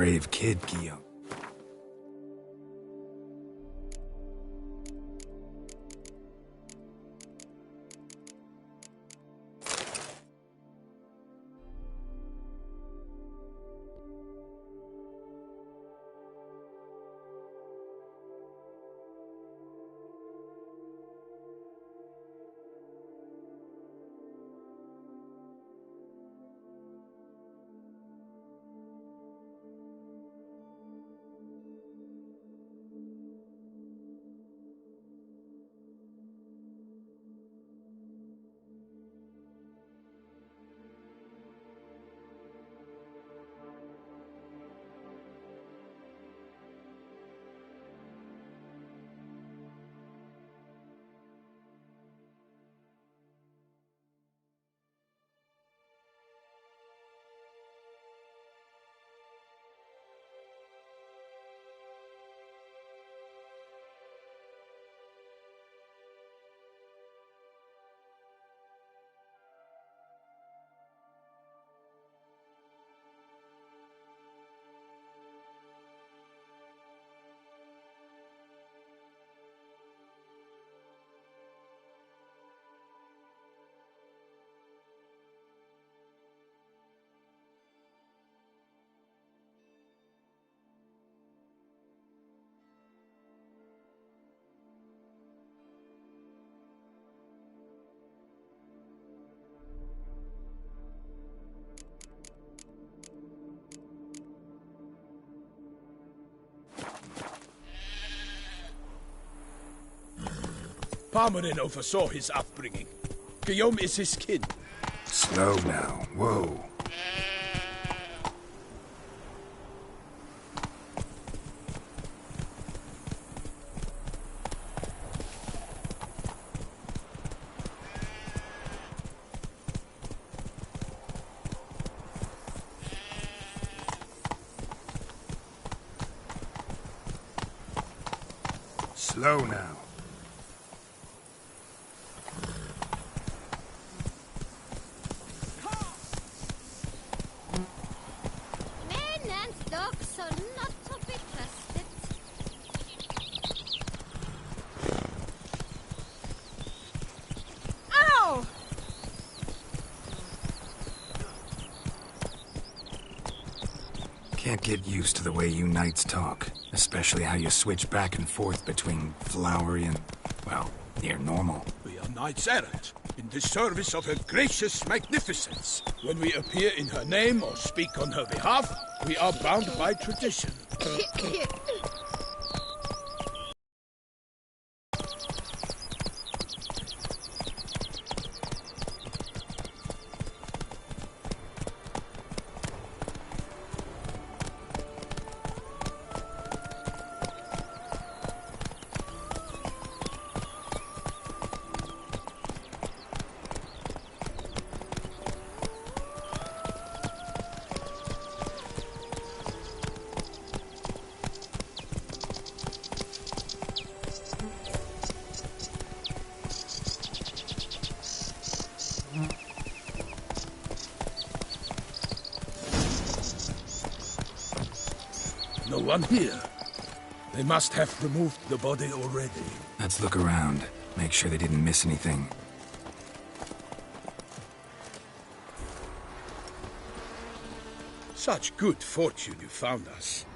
brave kid, Guillaume. Parmarin oversaw his upbringing. Guillaume is his kid. Slow now. Whoa. Slow now. Can't get used to the way you knights talk, especially how you switch back and forth between flowery and, well, near normal. We are knights errant, in the service of her gracious magnificence. When we appear in her name or speak on her behalf, we are bound by tradition. No one here. They must have removed the body already. Let's look around. Make sure they didn't miss anything. Such good fortune you found us.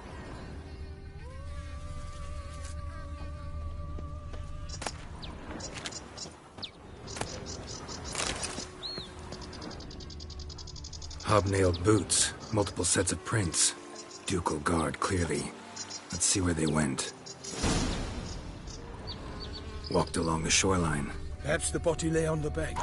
Hobnailed boots, multiple sets of prints. Ducal guard, clearly. Let's see where they went. Walked along the shoreline. Perhaps the body lay on the bank.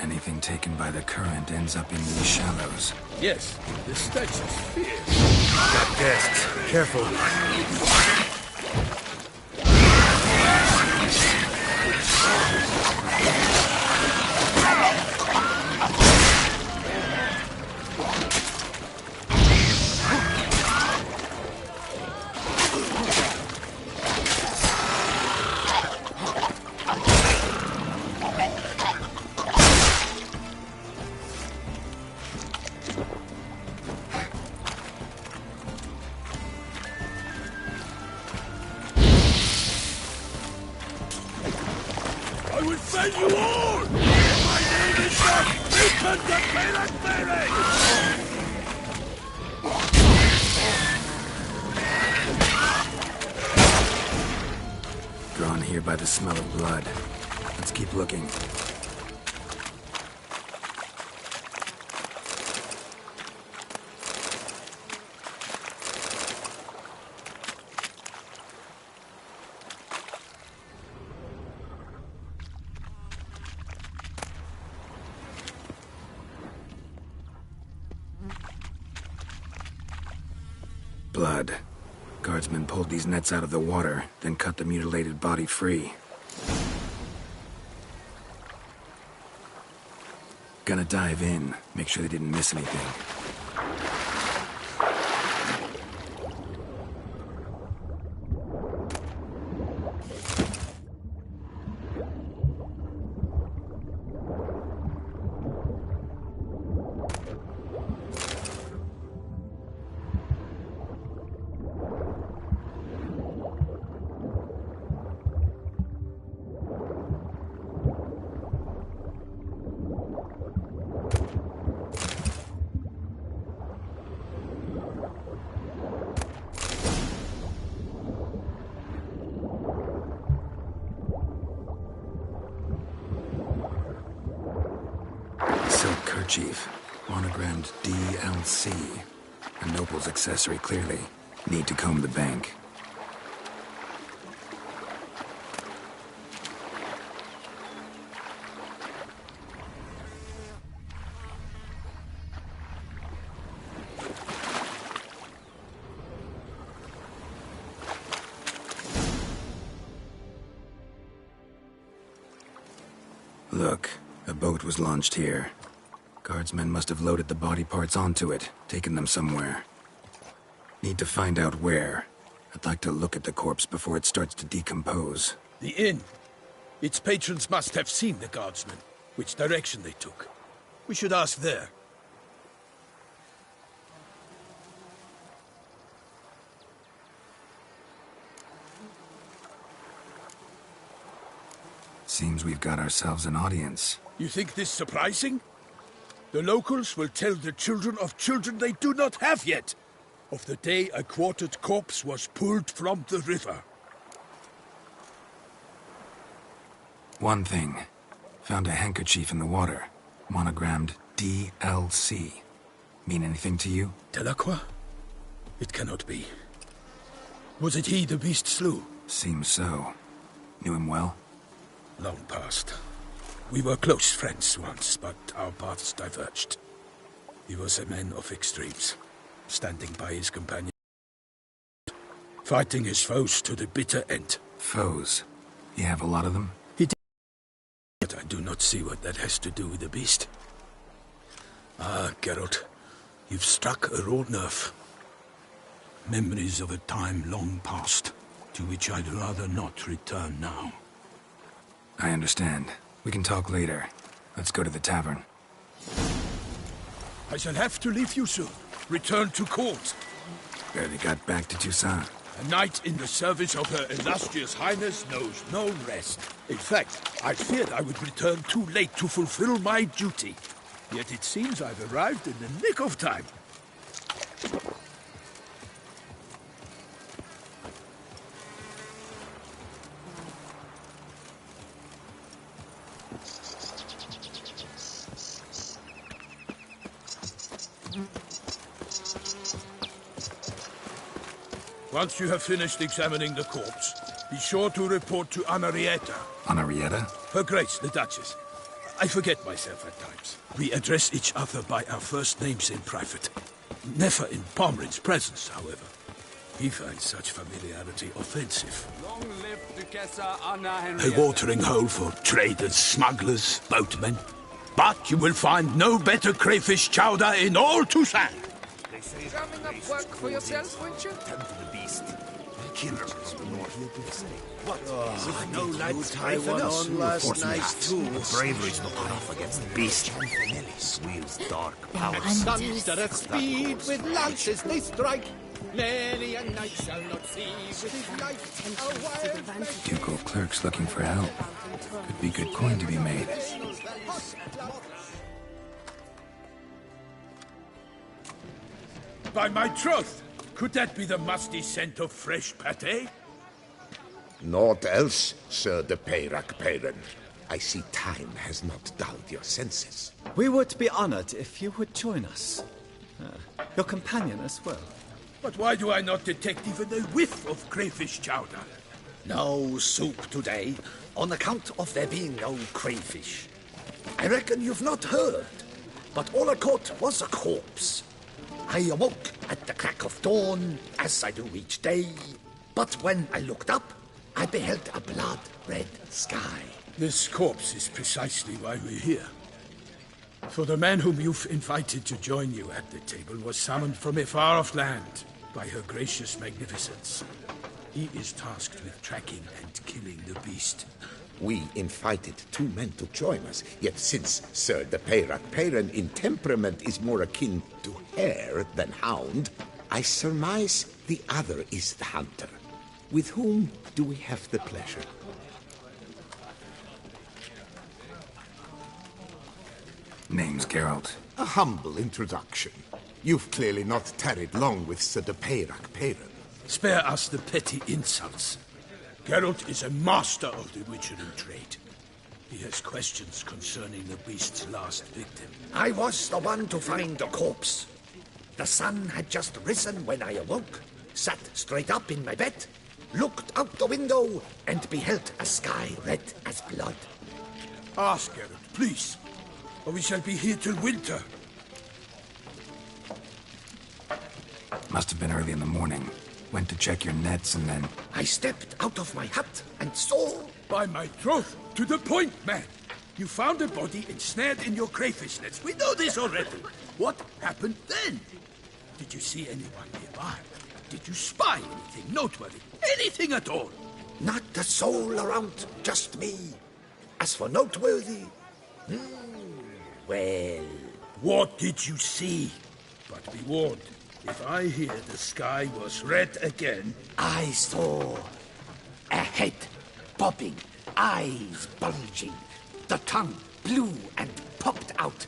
Anything taken by the current ends up in these shallows. Yes, the stench is fierce. Got guests. Careful. Drawn here by the smell of blood. Let's keep looking. Blood. Guardsmen pulled these nets out of the water, then cut the mutilated body free. Gonna dive in, make sure they didn't miss anything. Kerchief, monogrammed DLC. A noble's accessory, clearly. Need to comb the bank. Look, a boat was launched here. Guardsmen must have loaded the body parts onto it, taken them somewhere. Need to find out where. I'd like to look at the corpse before it starts to decompose. The inn. Its patrons must have seen the guardsmen, which direction they took. We should ask there. Seems we've got ourselves an audience. You think this surprising? The locals will tell the children of children they do not have yet, of the day a quartered corpse was pulled from the river. One thing. Found a handkerchief in the water. Monogrammed DLC. Mean anything to you? Delacroix? It cannot be. Was it he the beast slew? Seems so. Knew him well? Long past. We were close friends once, but our paths diverged. He was a man of extremes, standing by his companion, fighting his foes to the bitter end. Foes? You have a lot of them? He did, but I do not see what that has to do with the beast. Ah, Geralt, you've struck a raw nerve. Memories of a time long past, to which I'd rather not return now. I understand. We can talk later. Let's go to the tavern. I shall have to leave you soon. Return to court. Barely got back to Toussaint. A knight in the service of Her Illustrious Highness knows no rest. In fact, I feared I would return too late to fulfill my duty. Yet it seems I've arrived in the nick of time. Once you have finished examining the corpse, be sure to report to Anarietta. Anarietta? Her Grace, the Duchess. I forget myself at times. We address each other by our first names in private. Never in Pomrin's presence, however. He finds such familiarity offensive. Long live Duchessa Anna A Henrietta. watering hole for traders, smugglers, boatmen. But you will find no better crayfish chowder in all Toussaint. Drumming up work for yourself, won't you? With no lights high one on last night too. Bravery's not enough against the beast. Wields dark powers. Thunder at speed with lances they strike. Many a knight shall not see with his life. Ducal clerks looking for help. Could be good coin to be made. By my troth, could that be the musty scent of fresh pate? Naught else, Sir de Peyrac-Peyran. I see time has not dulled your senses. We would be honored if you would join us. Your companion as well. But why do I not detect even a whiff of crayfish chowder? No soup today, on account of there being no crayfish. I reckon you've not heard, but all I caught was a corpse. I awoke at the crack of dawn, as I do each day, but when I looked up, I beheld a blood-red sky. This corpse is precisely why we're here. For the man whom you've invited to join you at the table was summoned from a far-off land by her gracious magnificence. He is tasked with tracking and killing the beast. We invited 2 men to join us, yet since Sir de Peyrac-Peyran in temperament is more akin to hare than hound, I surmise the other is the hunter. With whom do we have the pleasure? Name's Geralt. A humble introduction. You've clearly not tarried long with Sir de Peyrac-Peyran. Spare us the petty insults. Geralt is a master of the witchery trade. He has questions concerning the beast's last victim. I was the one to find the corpse. The sun had just risen when I awoke, sat straight up in my bed, looked out the window, and beheld a sky red as blood. Ask Geralt, please, or we shall be here till winter. Must have been early in the morning. Went to check your nets and then... I stepped out of my hut and saw... By my troth, to the point, man. You found a body ensnared in your crayfish nets. We know this already. What happened then? Did you see anyone nearby? Did you spy anything noteworthy? Anything at all? Not a soul around, just me. As for noteworthy... well... What did you see? But be warned, if I hear the sky was red again... I saw a head bobbing, eyes bulging, the tongue blue and popped out.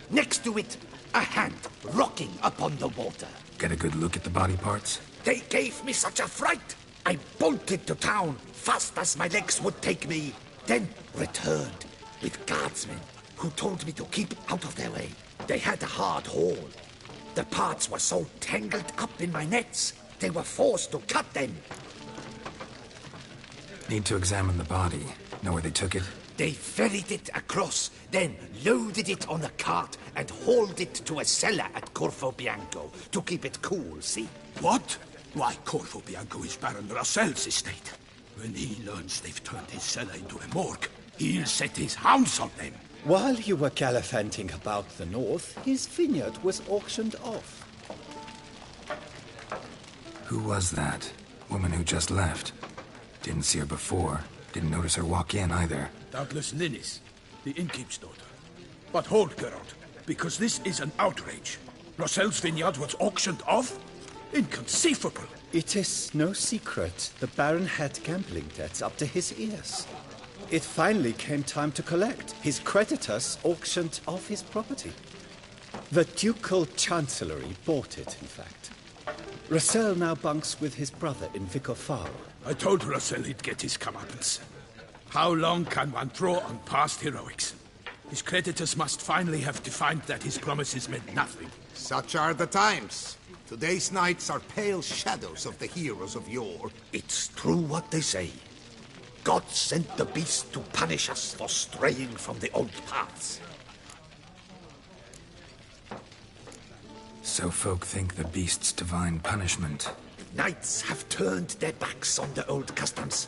Next to it, a hand rocking upon the water. Get a good look at the body parts? They gave me such a fright. I bolted to town fast as my legs would take me, then returned with guardsmen who told me to keep out of their way. They had a hard haul. The parts were so tangled up in my nets, they were forced to cut them. Need to examine the body. Know where they took it? They ferried it across, then loaded it on a cart and hauled it to a cellar at CORVO BIANCO to keep it cool, see? What? Why, CORVO BIANCO is Baron Russell's estate. When he learns they've turned his cellar into a morgue, he'll set his hounds on them. While you were gallivanting about the north, his vineyard was auctioned off. Who was that? Woman who just left. Didn't see her before. Didn't notice her walk in either. Doubtless Ninnis, the innkeep's daughter. But hold, Geralt, because this is an outrage. Russell's vineyard was auctioned off? Inconceivable. It is no secret the Baron had gambling debts up to his ears. It finally came time to collect. His creditors auctioned off his property. The ducal chancellery bought it, in fact. Russell now bunks with his brother in Vicar Farm. I told Russell he'd get his comeuppance. How long can one throw on past heroics? His creditors must finally have defined that his promises meant nothing. Such are the times. Today's knights are pale shadows of the heroes of yore. It's true what they say. God sent the beast to punish us for straying from the old paths. So folk think the beast's divine punishment. Knights have turned their backs on the old customs.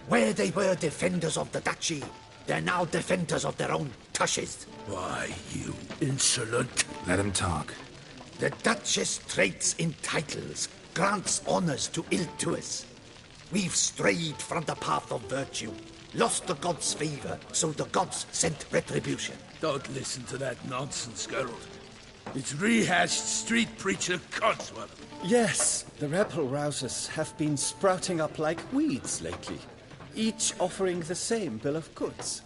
Where they were defenders of the duchy, they're now defenders of their own tushes. Why, you insolent... Let him talk. The Duchess trades in titles, grants honors to ill-doers. We've strayed from the path of virtue, lost the gods' favor, so the gods sent retribution. Don't listen to that nonsense, Geralt. It's rehashed street preacher codswallop. Yes, the rebel-rousers have been sprouting up like weeds lately, each offering the same bill of goods.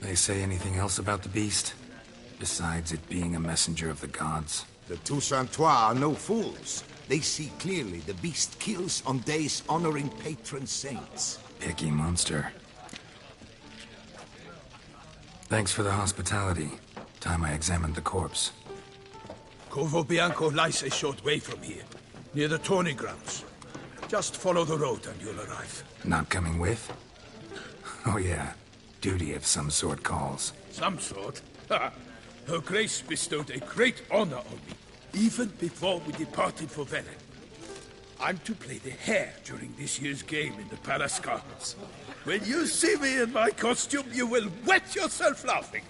They say anything else about the beast? Besides it being a messenger of the gods. The Toussaint are no fools. They see clearly the beast kills on days honoring patron saints. Picky monster. Thanks for the hospitality. Time I examined the corpse. CORVO BIANCO lies a short way from here, near the tourney grounds. Just follow the road and you'll arrive. Not coming with? Oh yeah, duty of some sort calls. Some sort? Ha! Her Grace bestowed a great honor on me, even before we departed for Velen. I'm to play the hare during this year's game in the Palace Gardens. When you see me in my costume, you will wet yourself laughing.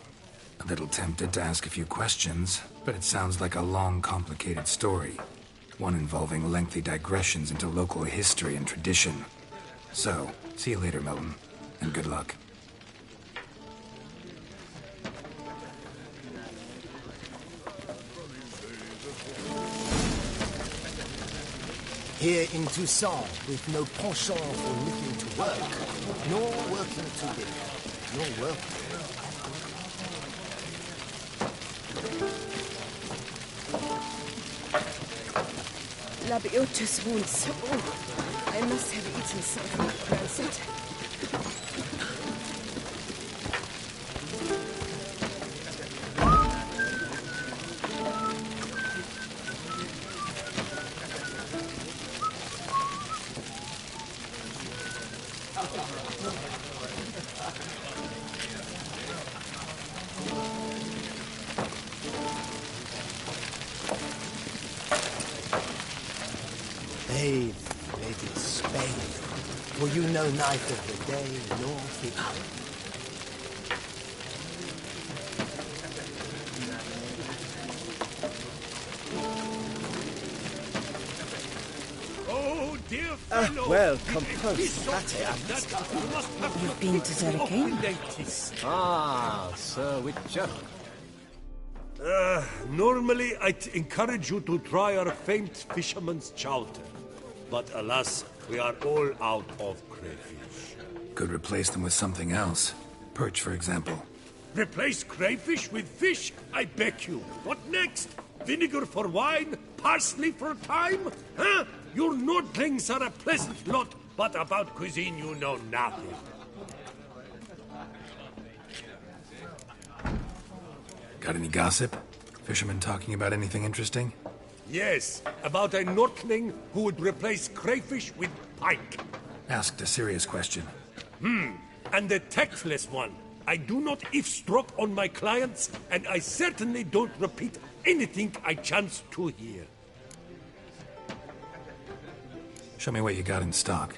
A little tempted to ask a few questions, but it sounds like a long, complicated story. One involving lengthy digressions into local history and tradition. So, see you later, Milton, and good luck. Here in Toussaint, with no penchant for looking to work, nor working to live, nor working. Labiotus wounds. Oh, I must have eaten something rancid. Bathe, ladies, bathe, for you know neither the day nor the hour. Oh, dear fellow! Well, compose You've been to Zerrikane? Ah, Sir Witcher. Normally, I'd encourage you to try our famed fisherman's chowder. But alas, we are all out of crayfish. Could replace them with something else. Perch, for example. Replace crayfish with fish? I beg you. What next? Vinegar for wine? Parsley for thyme? Huh? Your Nordlings are a pleasant lot, but about cuisine you know nothing. Got any gossip? Fishermen talking about anything interesting? Yes, about a Nordling who would replace crayfish with pike. Asked a serious question. And a tactless one. I do not eavesdrop on my clients, and I certainly don't repeat anything I chance to hear. Show me what you got in stock.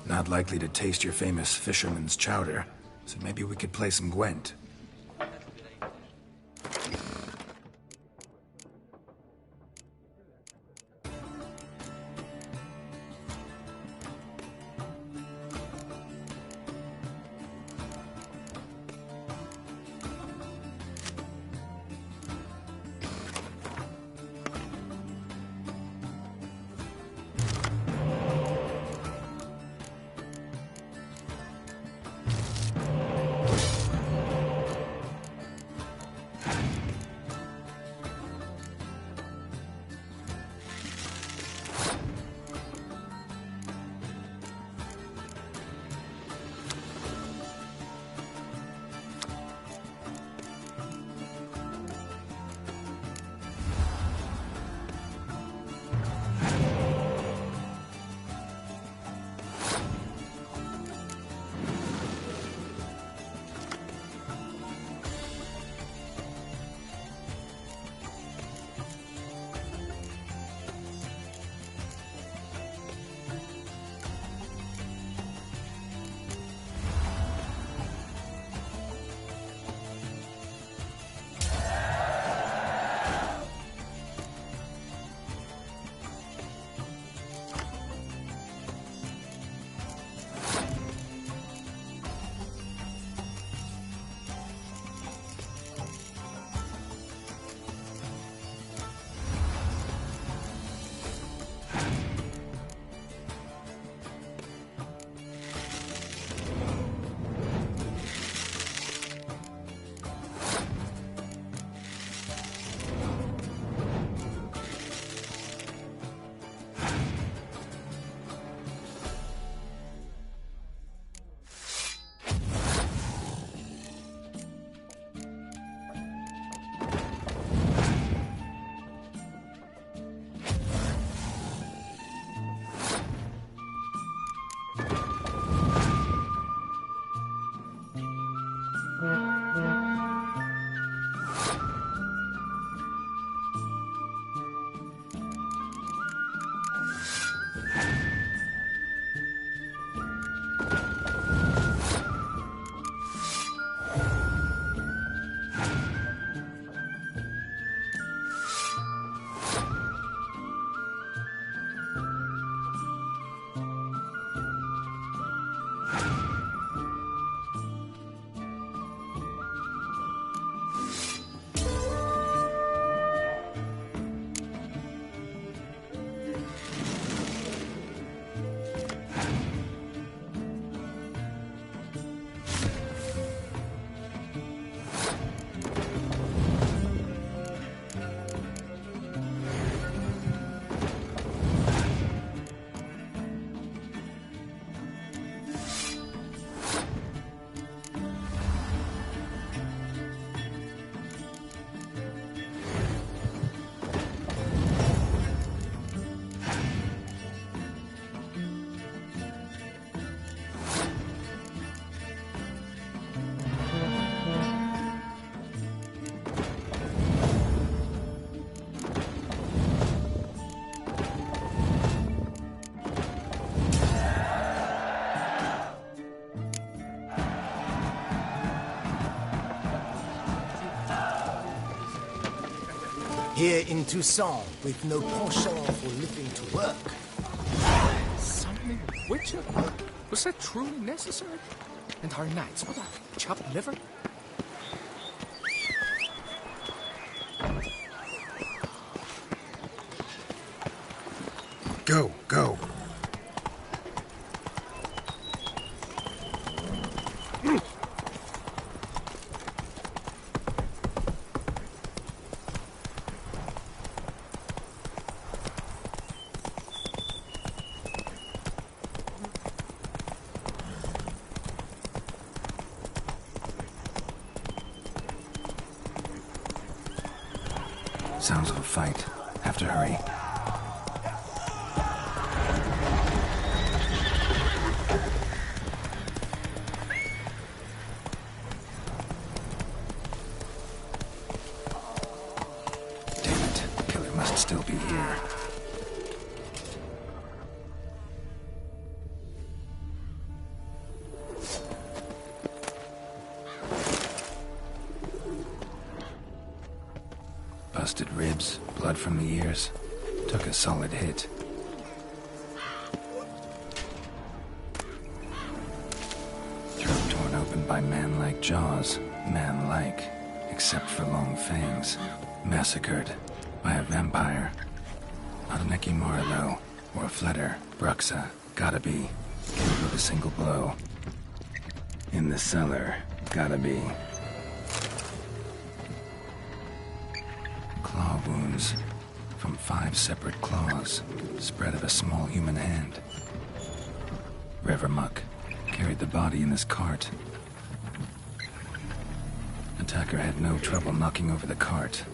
Not likely to taste your famous fisherman's chowder, so maybe we could play some Gwent. Here in Toussaint, with no penchant for living to work. Summoning a witcher? Was that truly necessary? And our knights, what a chopped liver? Go, go. Sounds of a fight. Have to hurry. Damn it. Killer must still be here. Busted ribs, blood from the ears. Took a solid hit. Throat torn open by man-like jaws. Man-like, except for long fangs. Massacred by a vampire. Not an Ekimara, though, or a Fletter. BRUXA, gotta be. Killed with a single blow. In the cellar, gotta be. Claw wounds from 5 separate claws, spread of a small human hand. River muck carried the body in his cart. Attacker had no trouble knocking over the cart.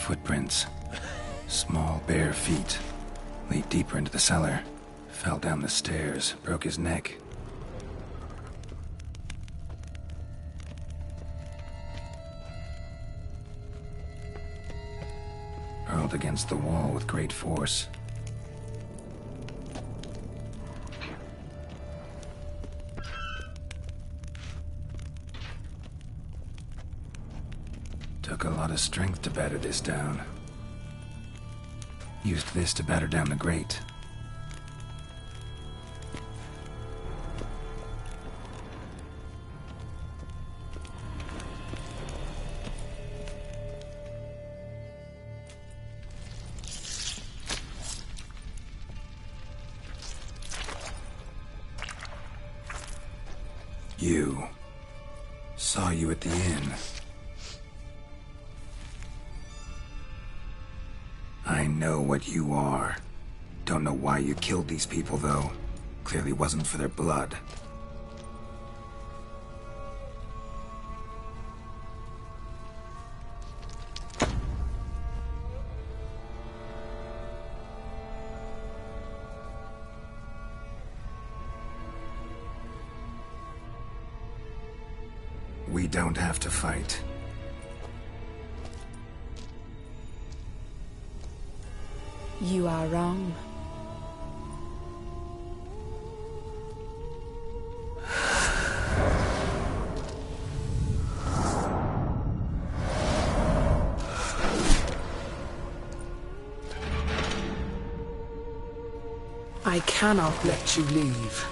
Footprints. Small, bare feet. Lead deeper into the cellar. Fell down the stairs, broke his neck. Hurled against the wall with great force. Took a lot of strength to batter this down. Used this to batter down the grate. You. Saw you at the inn. I know what you are. Don't know why you killed these people, though. Clearly wasn't for their blood. We don't have to fight. You are wrong. I cannot let you leave.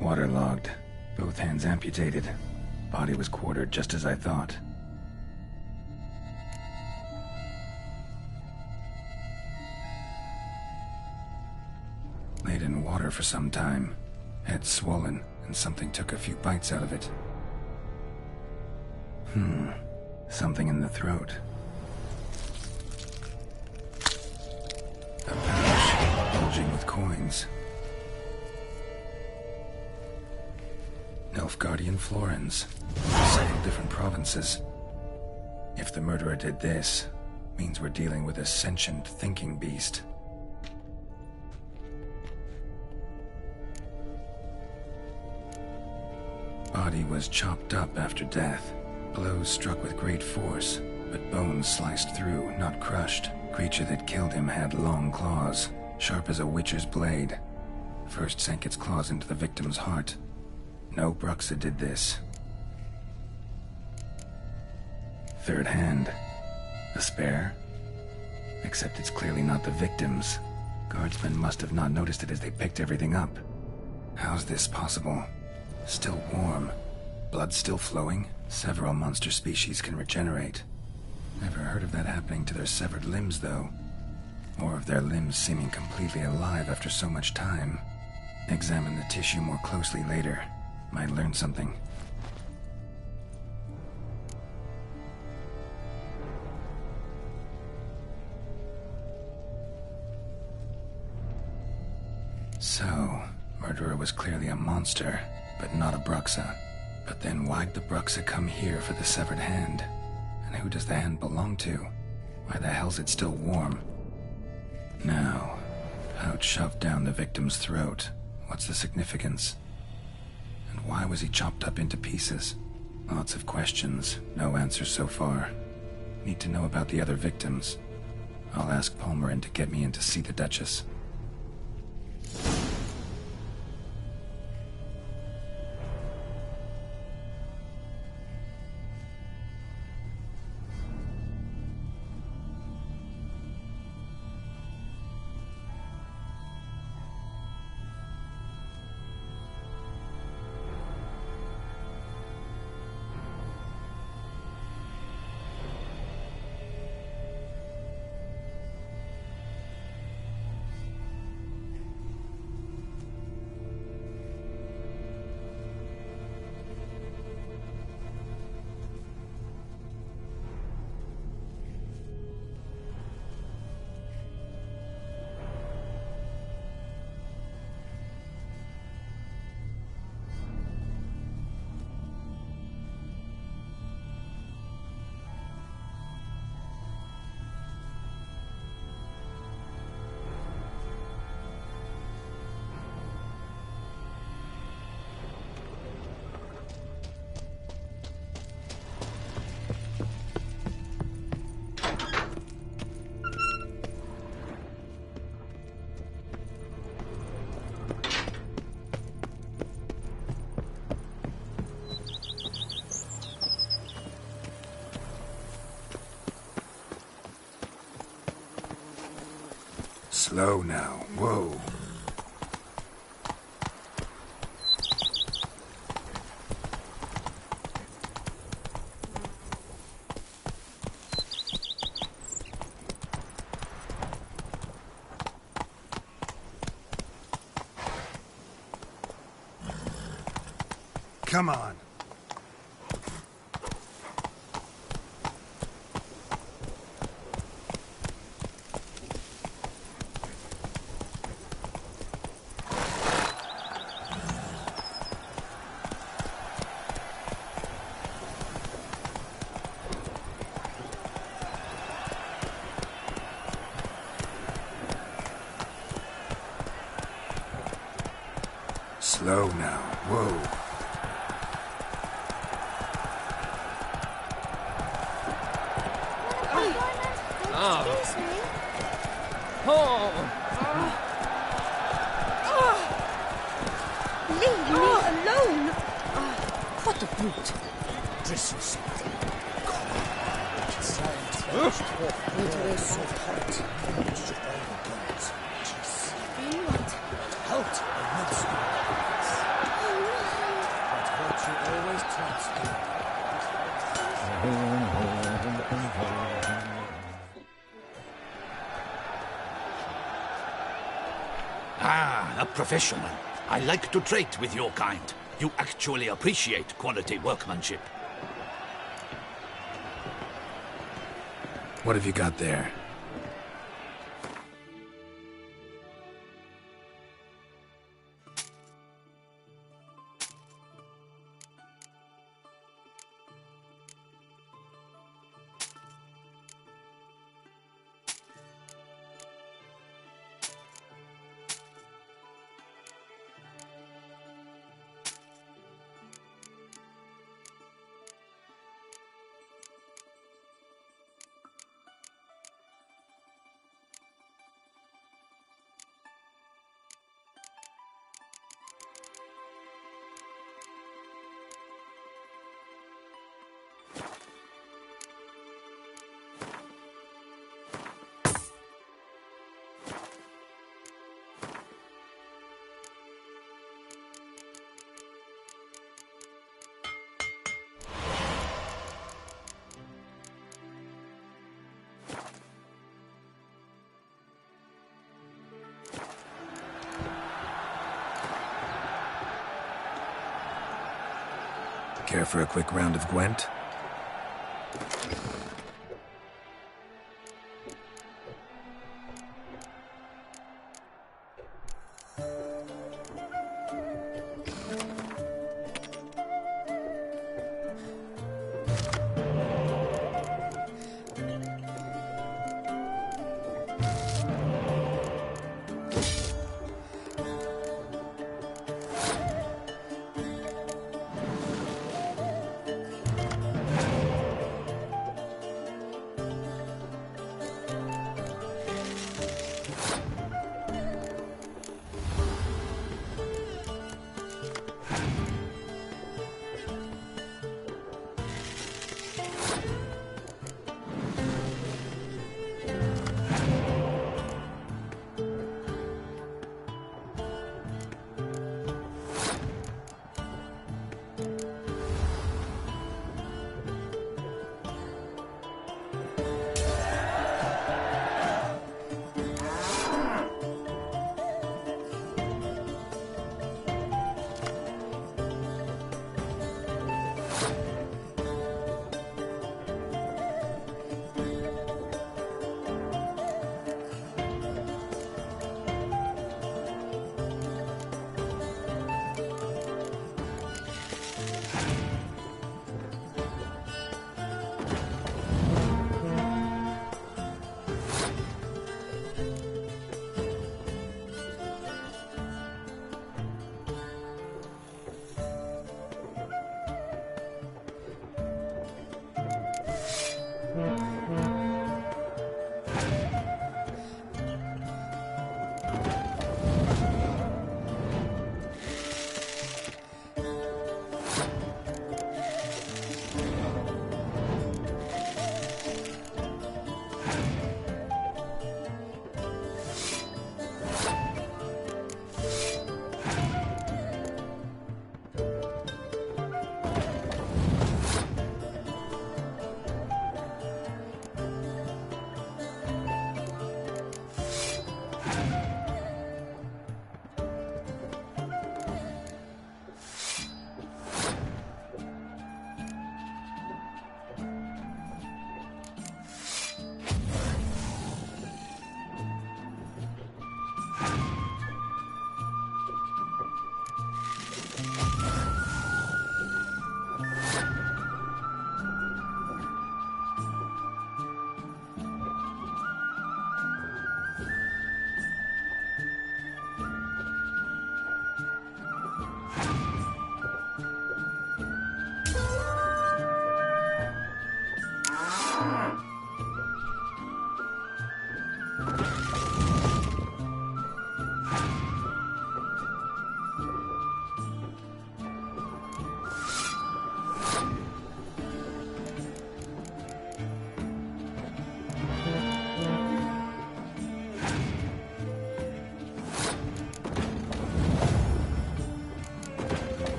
Waterlogged. Both hands amputated. Body was quartered just as I thought. Laid in water for some time. Head swollen, and something took a few bites out of it. Something in the throat. A pouch, bulging with coins. Nilfgaardian florins. Several different provinces. If the murderer did this, means we're dealing with a sentient thinking beast. Body was chopped up after death. Blows struck with great force, but bones sliced through, not crushed. Creature that killed him had long claws, sharp as a witcher's blade. First sank its claws into the victim's heart. No BRUXA did this. Third hand. A spare? Except it's clearly not the victim's. Guardsmen must have not noticed it as they picked everything up. How's this possible? Still warm. Blood still flowing? Several monster species can regenerate. Never heard of that happening to their severed limbs, though. Or of their limbs seeming completely alive after so much time. Examine the tissue more closely later. Might learn something. So, murderer was clearly a monster, but not a BRUXA. But then why'd the BRUXA come here for the severed hand? And who does the hand belong to? Why the hell's it still warm? Now, pouch shoved down the victim's throat. What's the significance? And why was he chopped up into pieces? Lots of questions, no answers so far. Need to know about the other victims. I'll ask Palmerin to get me in to see the Duchess. Slow now. Whoa. Come on. Slow now. Whoa. Excuse me. Leave me alone. What a brute. Dress yourself. Winter is so hot. Out. Ah, a professional. I like to trade with your kind. You actually appreciate quality workmanship. What have you got there? Care for a quick round of Gwent?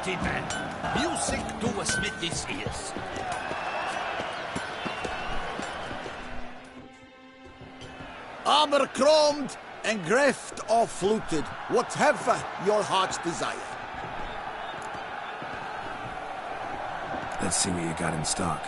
Band. Music to a smithy's ears. Armor chromed and greft or fluted, whatever your heart's desire. Let's see what you got in stock.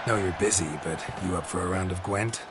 Know you're busy, but you up for a round of Gwent?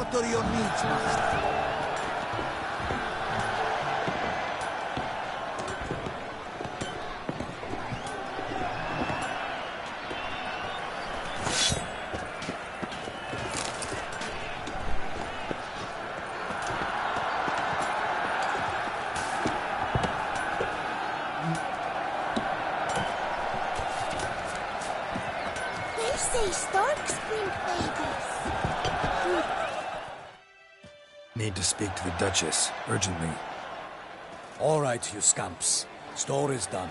What are your needs, master? Need to speak to the Duchess, urgently. All right, you scamps. Store is done.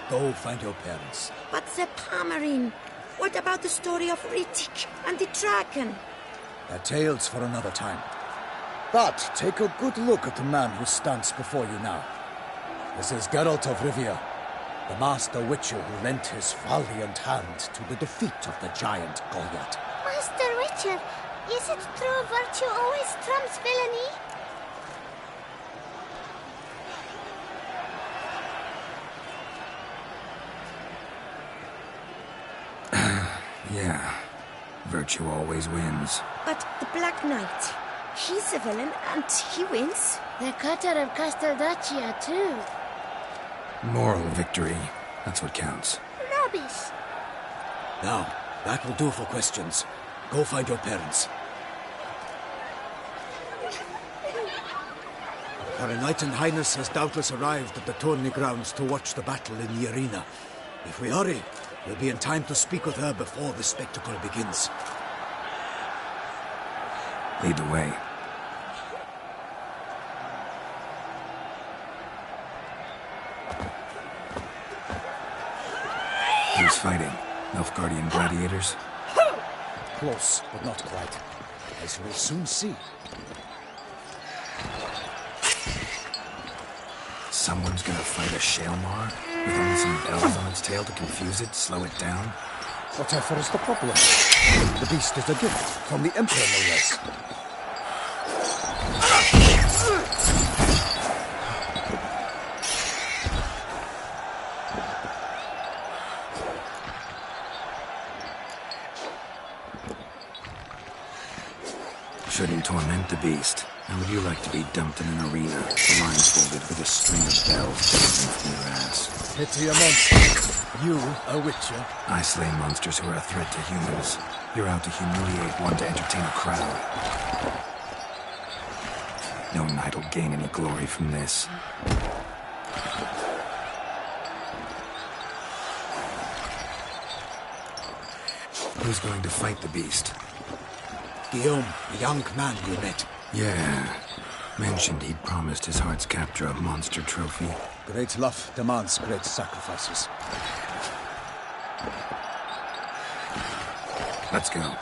Go find your parents. But the Pomerine, what about the story of Rittik and the dragon? They're tales for another time. But take a good look at the man who stands before you now. This is Geralt of Rivia, the master witcher who lent his valiant hand to the defeat of the giant Goliath. Master Richard, is it true virtue always trumps villainy? Yeah, virtue always wins. But the Black Knight, he's a villain and he wins. The cutter of Castelduccia, too. Moral victory, that's what counts. Rubbish. Now, that will do for questions. Go find your parents. Her Knight and Highness has doubtless arrived at the tourney grounds to watch the battle in the arena. If we hurry, we'll be in time to speak with her before the spectacle begins. Lead the way. Who's fighting? Nilfgaardian gladiators? Close, but not quite. As we'll soon see. Someone's gonna fight a Shaelmar? With only some bells on its tail to confuse it, slow it down? Whatever is the problem? The beast is a gift from the Emperor, no less. Shouldn't torment the beast. How would you like to be dumped in an arena, blindfolded with a string of bells dangling from your ass? Pity a monster. You, a witcher. I slay monsters who are a threat to humans. You're out to humiliate one to entertain a crowd. No knight will gain any glory from this. Who's going to fight the beast? Guillaume, the young man you met. Yeah. Mentioned he'd promised his heart's captor a monster trophy. Great love demands great sacrifices. Let's go.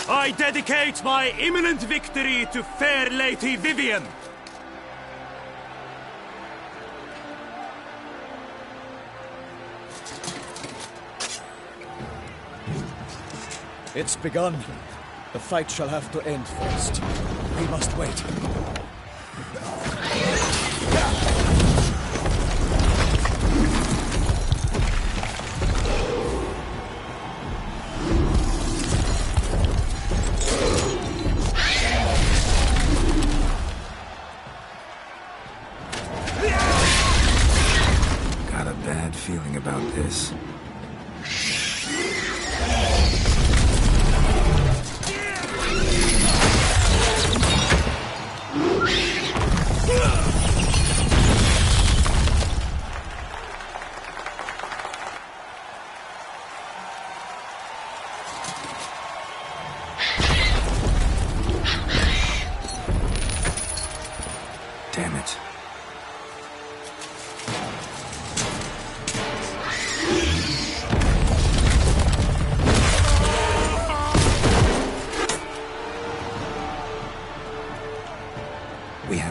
I dedicate my imminent victory to fair Lady Vivian. It's begun. The fight shall have to end first. We must wait. Got a bad feeling about this.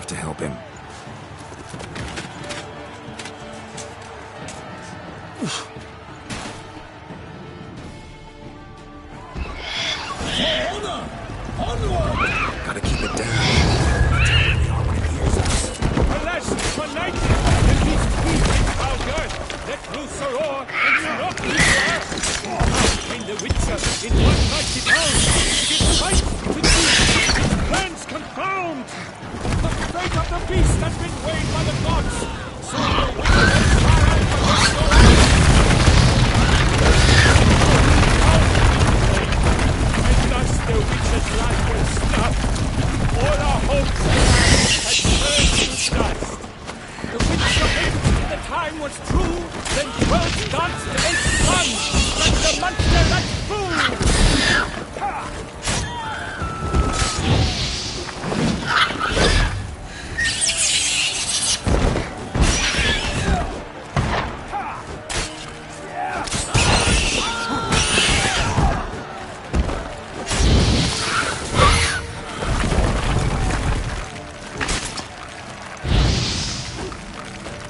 have to help him. Gotta keep it down. Alas, tonight, the beast feeds our girth. Let loose a roar and drop the earth. Find the Witcher in one mighty town. It fights to do, its plans confound. The fate of the beast has been weighed by the gods. So the Witcher will try to restore us. And thus the Witcher's life will stop. All our hopes had turned to dust. The Witcher hoped the time was true, then 12 danced 8 suns, like the monster like fool!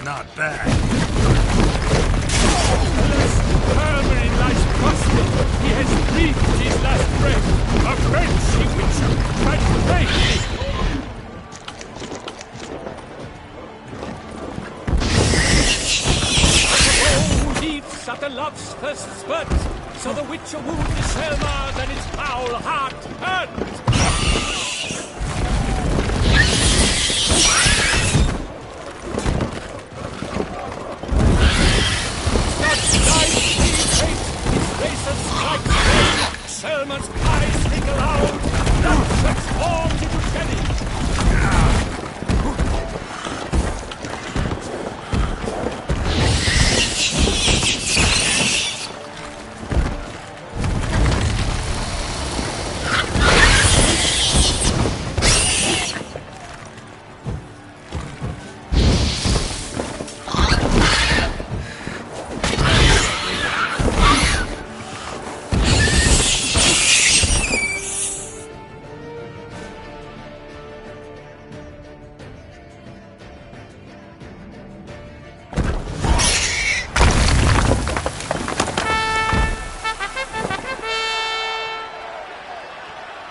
Not bad. Hermine lies prostrate. He has breathed his last breath. A Frenchy Witcher tried to break me. Oh, leaps at the love's first spurt. So the Witcher wounds Selma, then its foul heart hurt. Selma's eyes think aloud, blood transforms into jelly.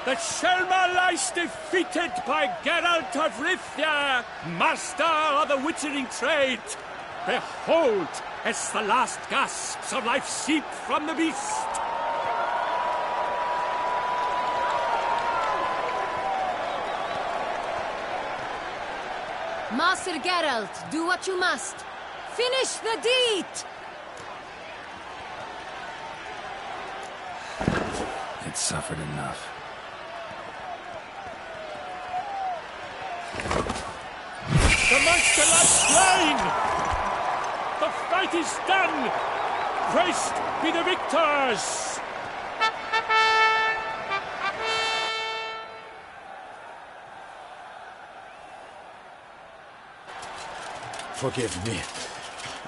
That Selma lies defeated by Geralt of Rivia, master of the witchering trade. Behold, as the last gasps of life seep from the beast. Master Geralt, do what you must. Finish the deed! It suffered enough. The monster lies slain! The fight is done! Praised be the victors! Forgive me.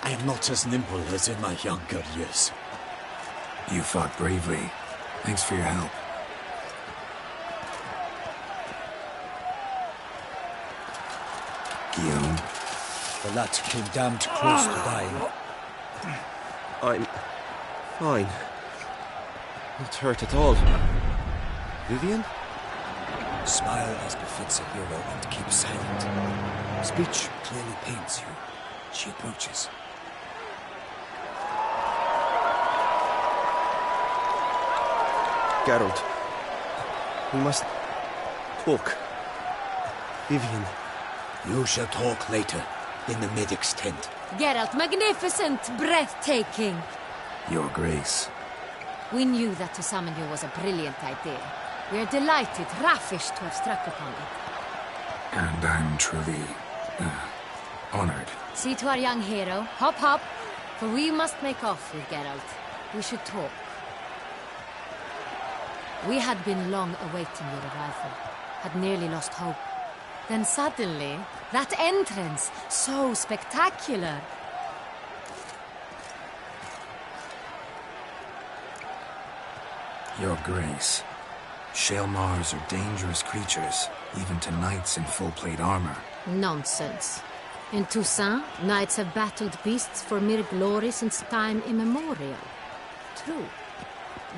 I am not as nimble as in my younger years. You fought bravely. Thanks for your help. Guillaume? The lad came damned close to dying. I'm fine. Not hurt at all. Vivian? Smile as befits a hero and keep silent. Speech clearly pains you. She approaches. Geralt. We must talk. Vivian. You shall talk later, in the medic's tent. Geralt, magnificent, breathtaking. Your Grace. We knew that to summon you was a brilliant idea. We are delighted, ravished to have struck upon it. And I'm truly honored. See to our young hero. Hop, hop. For we must make off with Geralt. We should talk. We had been long awaiting your arrival. Had nearly lost hope. Then suddenly, that entrance, so spectacular. Your Grace. Shaelmars are dangerous creatures, even to knights in full-plate armor. Nonsense. In Toussaint, knights have battled beasts for mere glory since time immemorial. True.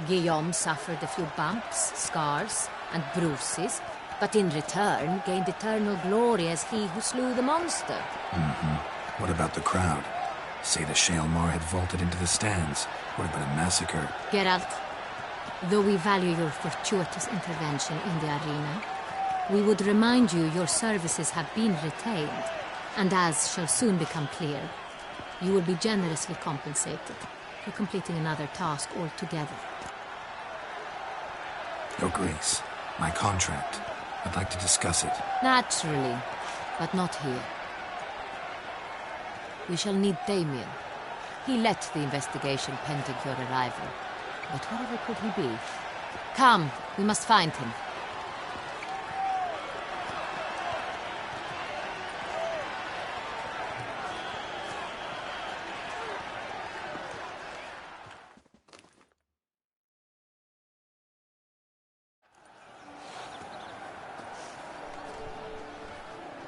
Guillaume suffered a few bumps, scars, and bruises, but in return gained eternal glory as he who slew the monster. What about the crowd? Say the Shaelmar had vaulted into the stands. Would have been a massacre. Geralt, though we value your fortuitous intervention in the arena, we would remind you your services have been retained, and as shall soon become clear, you will be generously compensated for completing another task altogether. Your Grace, my contract. I'd like to discuss it. Naturally, but not here. We shall need Damien. He led the investigation pending your arrival. But whatever could he be? Come, we must find him.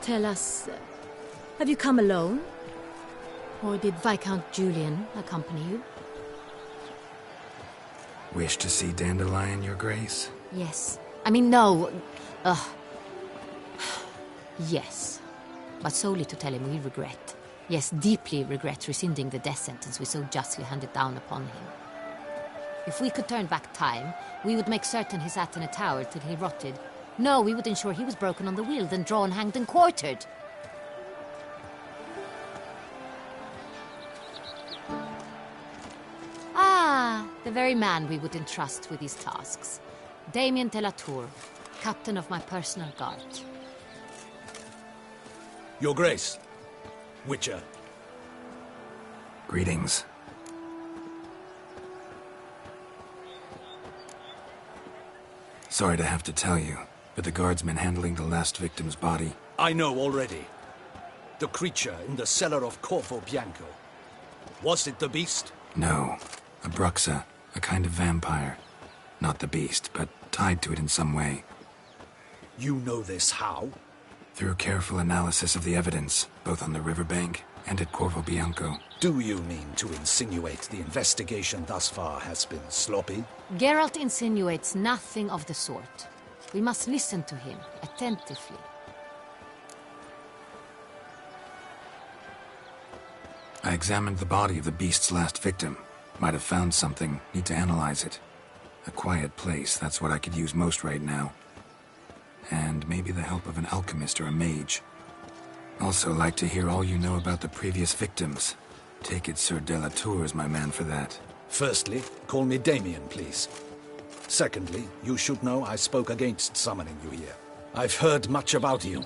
Tell us, have you come alone? Or did Viscount Julian accompany you? Wish to see Dandelion, Your Grace? Yes. I mean, no. Yes. But solely to tell him we regret. Yes, deeply regret rescinding the death sentence we so justly handed down upon him. If we could turn back time, we would make certain he sat in a tower till he rotted. No, we would ensure he was broken on the wheel, then drawn, hanged, and quartered. The very man we would entrust with these tasks. Damien de la Tour, captain of my personal guard. Your Grace, Witcher. Greetings. Sorry to have to tell you, but the guardsman handling the last victim's body... I know already. The creature in the cellar of CORVO Bianco. Was it the beast? No. A BRUXA, a kind of vampire. Not the beast, but tied to it in some way. You know this how? Through careful analysis of the evidence, both on the riverbank and at CORVO Bianco. Do you mean to insinuate the investigation thus far has been sloppy? Geralt insinuates nothing of the sort. We must listen to him attentively. I examined the body of the beast's last victim. Might have found something. Need to analyze it. A quiet place, that's what I could use most right now. And maybe the help of an alchemist or a mage. Also like to hear all you know about the previous victims. Take it Sir de la Tour is my man for that. Firstly, call me Damien, please. Secondly, you should know I spoke against summoning you here. I've heard much about you.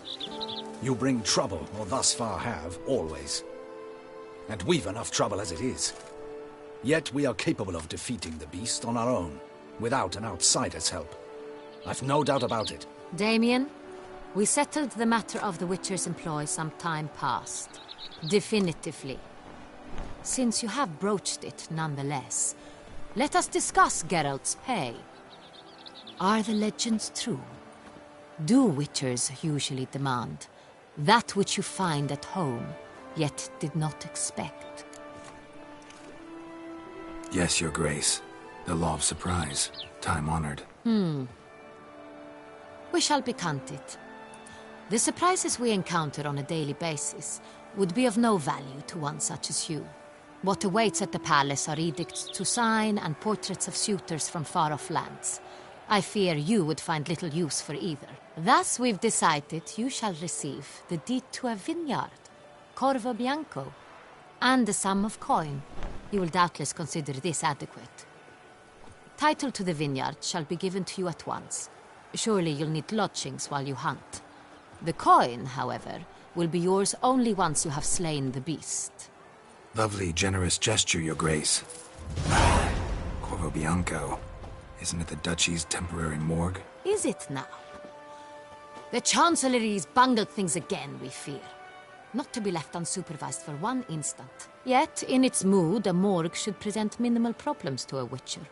You bring trouble, or thus far have, always. And we've enough trouble as it is. Yet we are capable of defeating the beast on our own, without an outsider's help. I've no doubt about it. Damien, we settled the matter of the Witcher's employ some time past. Definitively. Since you have broached it nonetheless, let us discuss Geralt's pay. Are the legends true? Do Witchers usually demand that which you find at home, yet did not expect? Yes, Your Grace. The law of surprise. Time-honored. We shall becant it. The surprises we encounter on a daily basis would be of no value to one such as you. What awaits at the palace are edicts to sign and portraits of suitors from far-off lands. I fear you would find little use for either. Thus we've decided you shall receive the deed to a vineyard, CORVO Bianco, and a sum of coin. You will doubtless consider this adequate. Title to the vineyard shall be given to you at once. Surely you'll need lodgings while you hunt. The coin, however, will be yours only once you have slain the beast. Lovely, generous gesture, Your Grace. CORVO Bianco. Isn't it the Duchy's temporary morgue? Is it now? The Chancellery's bungled things again, we fear. Not to be left unsupervised for one instant. Yet, in its mood, a morgue should present minimal problems to a Witcher.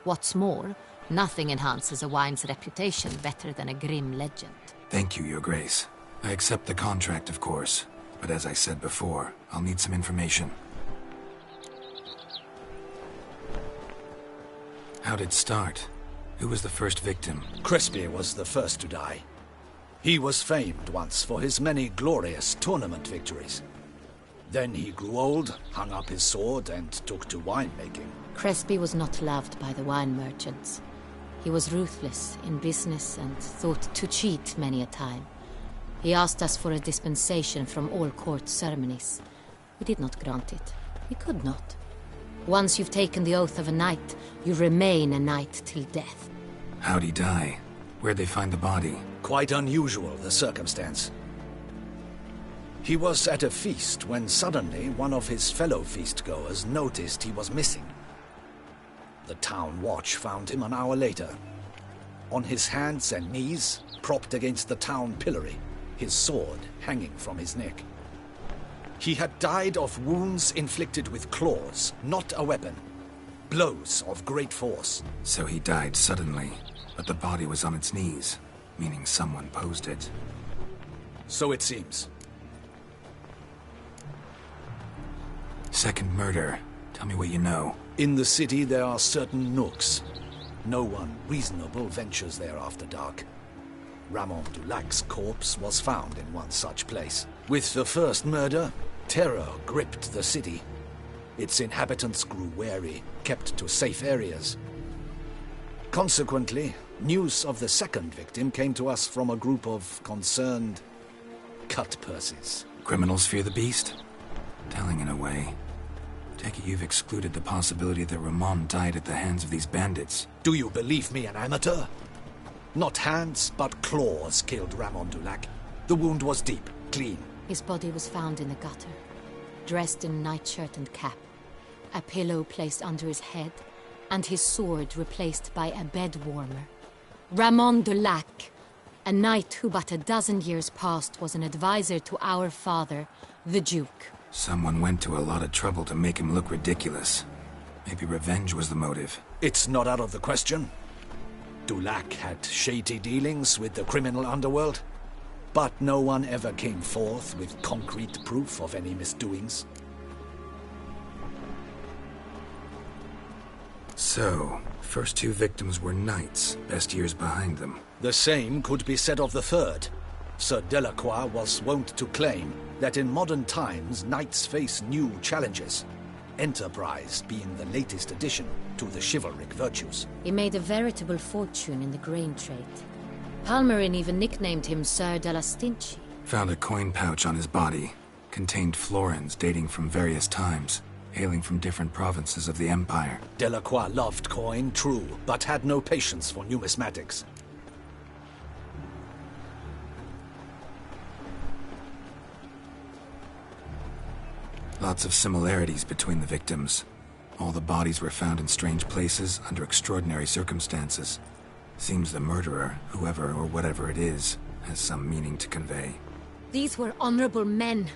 What's more, nothing enhances a wine's reputation better than a grim legend. Thank you, Your Grace. I accept the contract, of course. But as I said before, I'll need some information. How'd it start? Who was the first victim? Crespi was the first to die. He was famed once for his many glorious tournament victories. Then he grew old, hung up his sword, and took to winemaking. Crespi was not loved by the wine merchants. He was ruthless in business and thought to cheat many a time. He asked us for a dispensation from all court ceremonies. We did not grant it. We could not. Once you've taken the oath of a knight, you remain a knight till death. How'd he die? Where'd they find the body? Quite unusual, the circumstance. He was at a feast when suddenly one of his fellow feastgoers noticed he was missing. The town watch found him an hour later. On his hands and knees, propped against the town pillory, his sword hanging from his neck. He had died of wounds inflicted with claws, not a weapon. Blows of great force. So he died suddenly, but the body was on its knees, meaning someone posed it. So it seems. Second murder. Tell me what you know. In the city there are certain nooks. No one reasonable ventures there after dark. Ramon Dulac's corpse was found in one such place. With the first murder, terror gripped the city. Its inhabitants grew wary, kept to safe areas. Consequently, news of the second victim came to us from a group of concerned cut-purses. Criminals fear the beast? Telling in a way. Take it you've excluded the possibility that Ramon died at the hands of these bandits. Do you believe me an amateur? Not hands, but claws killed Ramon Dulac. The wound was deep, clean. His body was found in the gutter, dressed in nightshirt and cap, a pillow placed under his head, and his sword replaced by a bed warmer. Ramon Dulac, a knight who but a dozen years past was an advisor to our father, the Duke. Someone went to a lot of trouble to make him look ridiculous. Maybe revenge was the motive. It's not out of the question. Dulac had shady dealings with the criminal underworld, but no one ever came forth with concrete proof of any misdoings. So, first two victims were knights, best years behind them. The same could be said of the third. Sir Delacroix was wont to claim that in modern times knights face new challenges, enterprise being the latest addition to the chivalric virtues. He made a veritable fortune in the grain trade. Palmerin even nicknamed him Sir de la Stinchi. Found a coin pouch on his body. Contained florins dating from various times, hailing from different provinces of the Empire. Delacroix loved coin, true, but had no patience for numismatics. Lots of similarities between the victims. All the bodies were found in strange places under extraordinary circumstances. Seems the murderer, whoever or whatever it is, has some meaning to convey. These were honorable men.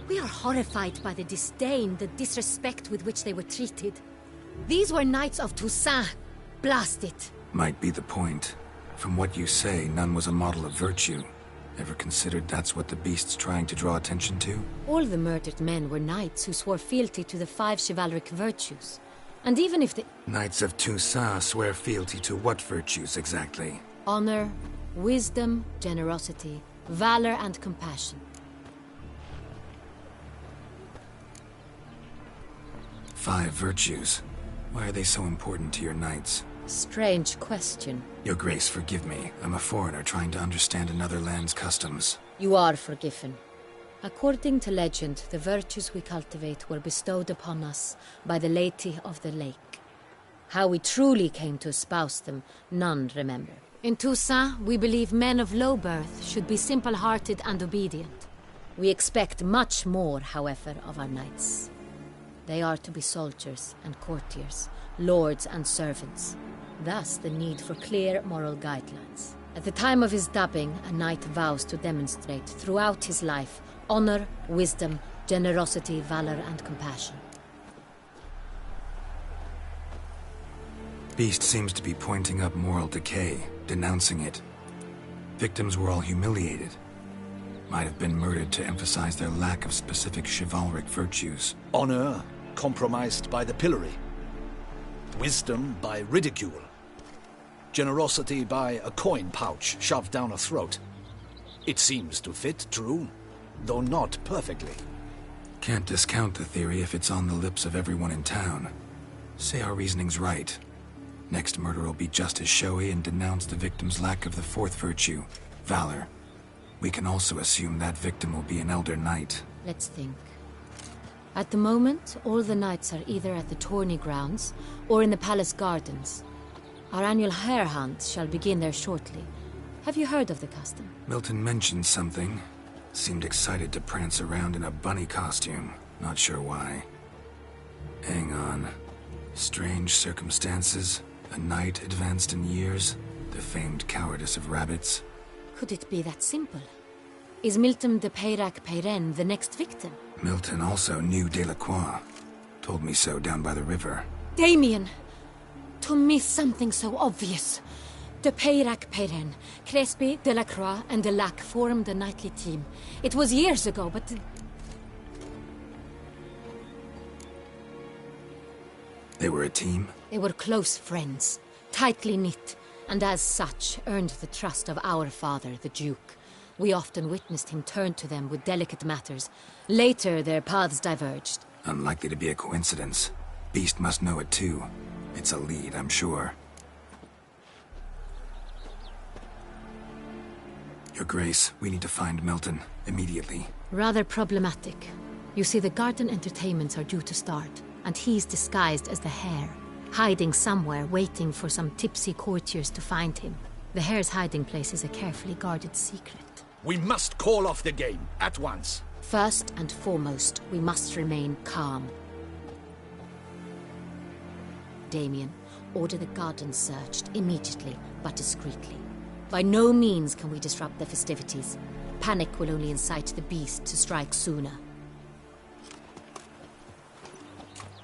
We are horrified by the disdain, the disrespect with which they were treated. These were knights of Toussaint. Blast it. Might be the point. From what you say, none was a model of virtue. Ever considered that's what the beast's trying to draw attention to? All the murdered men were knights who swore fealty to the 5 chivalric virtues. And even if the... Knights of Toussaint swear fealty to what virtues exactly? Honor, wisdom, generosity, valor, and compassion. 5 virtues. Why are they so important to your knights? Strange question. Your Grace, forgive me. I'm a foreigner trying to understand another land's customs. You are forgiven. According to legend, the virtues we cultivate were bestowed upon us by the Lady of the Lake. How we truly came to espouse them, none remember. In Toussaint, we believe men of low birth should be simple-hearted and obedient. We expect much more, however, of our knights. They are to be soldiers and courtiers, lords and servants. Thus, the need for clear moral guidelines. At the time of his dubbing, a knight vows to demonstrate throughout his life honor, wisdom, generosity, valor, and compassion. Beast seems to be pointing up moral decay, denouncing it. Victims were all humiliated. Might have been murdered to emphasize their lack of specific chivalric virtues. Honor compromised by the pillory. Wisdom by ridicule. Generosity by a coin pouch shoved down a throat. It seems to fit, true, though not perfectly. Can't discount the theory if it's on the lips of everyone in town. Say our reasoning's right. Next murder will be just as showy and denounce the victim's lack of the fourth virtue, valor. We can also assume that victim will be an elder knight. Let's think. At the moment, all the knights are either at the tourney grounds or in the palace gardens. Our annual hare hunt shall begin there shortly. Have you heard of the custom? Milton mentioned something. Seemed excited to prance around in a bunny costume. Not sure why. Hang on. Strange circumstances. A knight advanced in years. The famed cowardice of rabbits. Could it be that simple? Is Milton de Peyrac-Peyren the next victim? Milton also knew Delacroix. Told me so down by the river. Damien! To miss something so obvious. De Peyrac-Peyren, Crespi, Delacroix, and Delac formed a knightly team. It was years ago, but... They were a team? They were close friends, tightly knit, and as such earned the trust of our father, the Duke. We often witnessed him turn to them with delicate matters. Later, their paths diverged. Unlikely to be a coincidence. Beast must know it too. It's a lead, I'm sure. Your Grace, we need to find Milton, immediately. Rather problematic. You see, the garden entertainments are due to start, and he's disguised as the hare, hiding somewhere, waiting for some tipsy courtiers to find him. The hare's hiding place is a carefully guarded secret. We must call off the game, at once. First and foremost, we must remain calm. Damien, order the garden searched immediately, but discreetly. By no means can we disrupt the festivities. Panic will only incite the beast to strike sooner.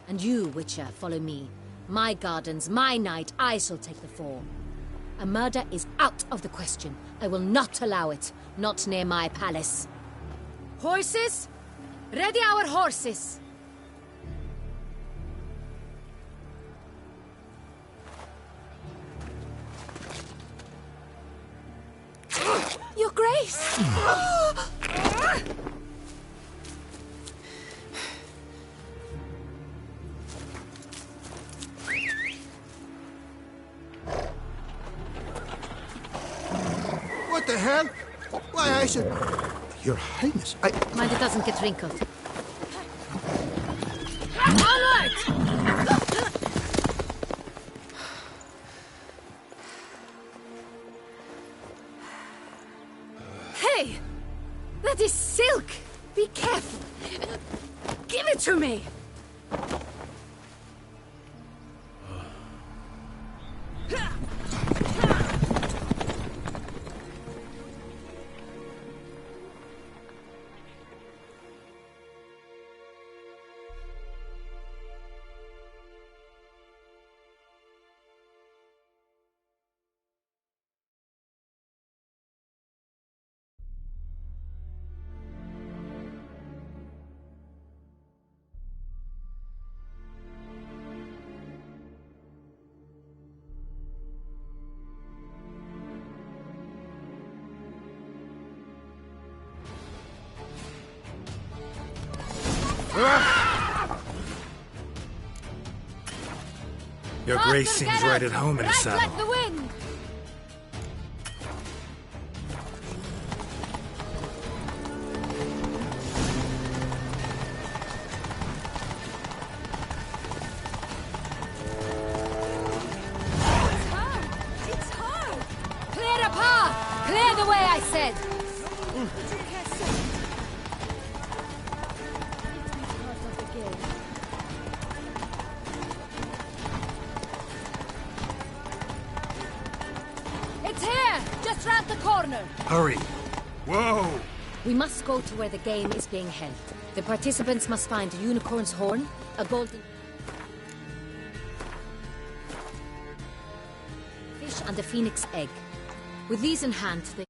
And you, Witcher, follow me. My gardens, my night, I shall take the fall. A murder is out of the question. I will not allow it. Not near my palace. Horses? Ready our horses! Your Grace! What the hell? Why, I should... Your Highness, Mind it doesn't get wrinkled. Onward! Hey! That is silk! Be careful! Give it to me! Your Grace seems right at home in the saddle. Like the wind! It's hard! Clear the path! Clear the way, I said! Round the corner! Hurry! Whoa! We must go to where the game is being held. The participants must find a unicorn's horn, a golden fish, and a phoenix egg. With these in hand, they